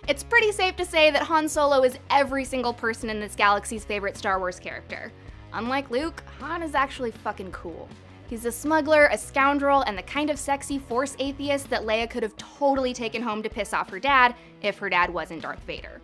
It's pretty safe to say that Han Solo is every single person in this galaxy's favorite Star Wars character. Unlike Luke, Han is actually fucking cool. He's a smuggler, a scoundrel, and the kind of sexy Force atheist that Leia could have totally taken home to piss off her dad if her dad wasn't Darth Vader.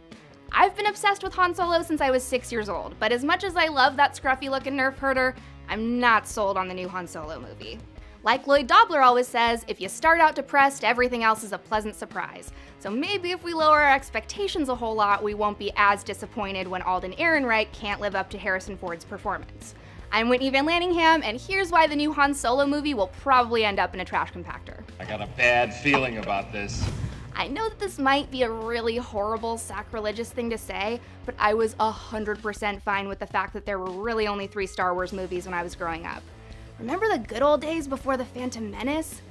I've been obsessed with Han Solo since I was 6 years old, but as much as I love that scruffy-looking nerf herder, I'm not sold on the new Han Solo movie. Like Lloyd Dobler always says, if you start out depressed, everything else is a pleasant surprise. So maybe if we lower our expectations a whole lot, we won't be as disappointed when Alden Ehrenreich can't live up to Harrison Ford's performance. I'm Whitney Van Lanningham, and here's why the new Han Solo movie will probably end up in a trash compactor. I got a bad feeling about this. I know that this might be a really horrible, sacrilegious thing to say, but I was 100% fine with the fact that there were really only 3 Star Wars movies when I was growing up. Remember the good old days before The Phantom Menace?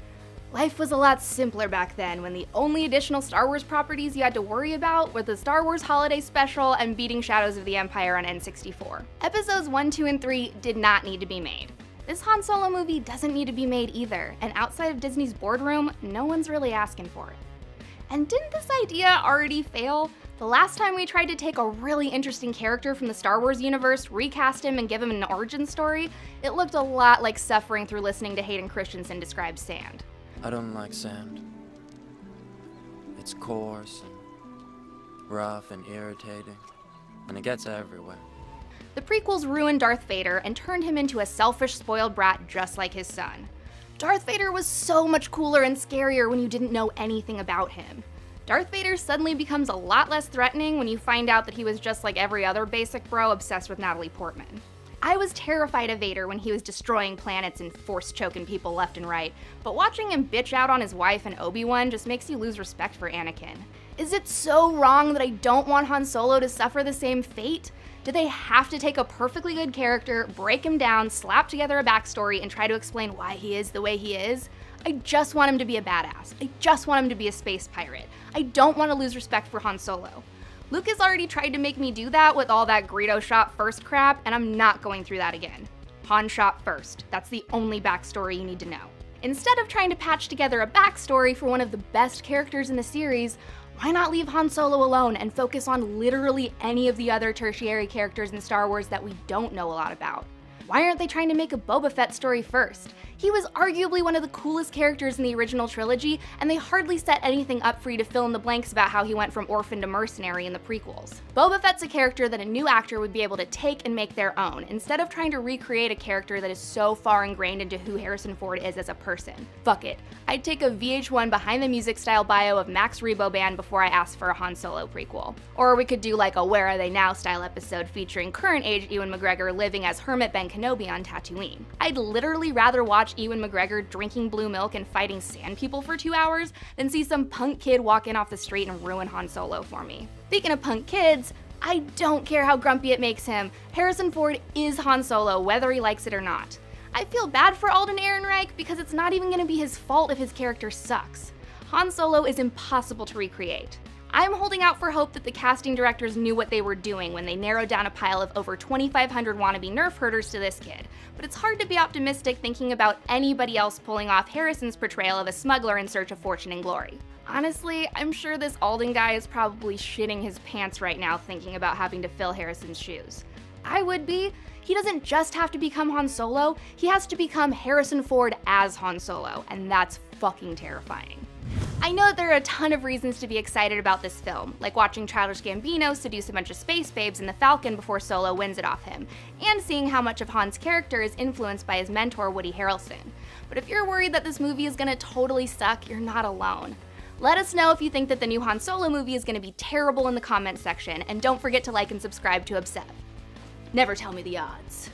Life was a lot simpler back then, when the only additional Star Wars properties you had to worry about were the Star Wars Holiday Special and beating Shadows of the Empire on N64. Episodes 1, 2, and 3 did not need to be made. This Han Solo movie doesn't need to be made either, and outside of Disney's boardroom, no one's really asking for it. And didn't this idea already fail? The last time we tried to take a really interesting character from the Star Wars universe, recast him, and give him an origin story, it looked a lot like suffering through listening to Hayden Christensen describe sand. I don't like sand. It's coarse and rough and irritating, and it gets everywhere. The prequels ruined Darth Vader and turned him into a selfish, spoiled brat just like his son. Darth Vader was so much cooler and scarier when you didn't know anything about him. Darth Vader suddenly becomes a lot less threatening when you find out that he was just like every other basic bro obsessed with Natalie Portman. I was terrified of Vader when he was destroying planets and force-choking people left and right, but watching him bitch out on his wife and Obi-Wan just makes you lose respect for Anakin. Is it so wrong that I don't want Han Solo to suffer the same fate? Do they have to take a perfectly good character, break him down, slap together a backstory, and try to explain why he is the way he is? I just want him to be a badass. I just want him to be a space pirate. I don't want to lose respect for Han Solo. Lucas already tried to make me do that with all that Greedo shot first crap, and I'm not going through that again. Han shot first. That's the only backstory you need to know. Instead of trying to patch together a backstory for one of the best characters in the series, why not leave Han Solo alone and focus on literally any of the other tertiary characters in Star Wars that we don't know a lot about? Why aren't they trying to make a Boba Fett story first? He was arguably one of the coolest characters in the original trilogy, and they hardly set anything up for you to fill in the blanks about how he went from orphan to mercenary in the prequels. Boba Fett's a character that a new actor would be able to take and make their own, instead of trying to recreate a character that is so far ingrained into who Harrison Ford is as a person. Fuck it. I'd take a VH1 behind the music style bio of Max Rebo Band before I asked for a Han Solo prequel. Or we could do like a Where Are They Now style episode featuring current age Ewan McGregor living as Hermit Ben Kenobi on Tatooine. I'd literally rather watch Ewan McGregor drinking blue milk and fighting sand people for 2 hours than see some punk kid walk in off the street and ruin Han Solo for me. Speaking of punk kids, I don't care how grumpy it makes him. Harrison Ford is Han Solo, whether he likes it or not. I feel bad for Alden Ehrenreich because it's not even going to be his fault if his character sucks. Han Solo is impossible to recreate. I'm holding out for hope that the casting directors knew what they were doing when they narrowed down a pile of over 2,500 wannabe nerf herders to this kid, but it's hard to be optimistic thinking about anybody else pulling off Harrison's portrayal of a smuggler in search of fortune and glory. Honestly, I'm sure this Alden guy is probably shitting his pants right now thinking about having to fill Harrison's shoes. I would be. He doesn't just have to become Han Solo, he has to become Harrison Ford as Han Solo, and that's fucking terrifying. I know that there are a ton of reasons to be excited about this film, like watching Childish Gambino seduce a bunch of space babes in the Falcon before Solo wins it off him, and seeing how much of Han's character is influenced by his mentor Woody Harrelson. But if you're worried that this movie is gonna totally suck, you're not alone. Let us know if you think that the new Han Solo movie is gonna be terrible in the comments section, and don't forget to like and subscribe to Obsess. Never tell me the odds.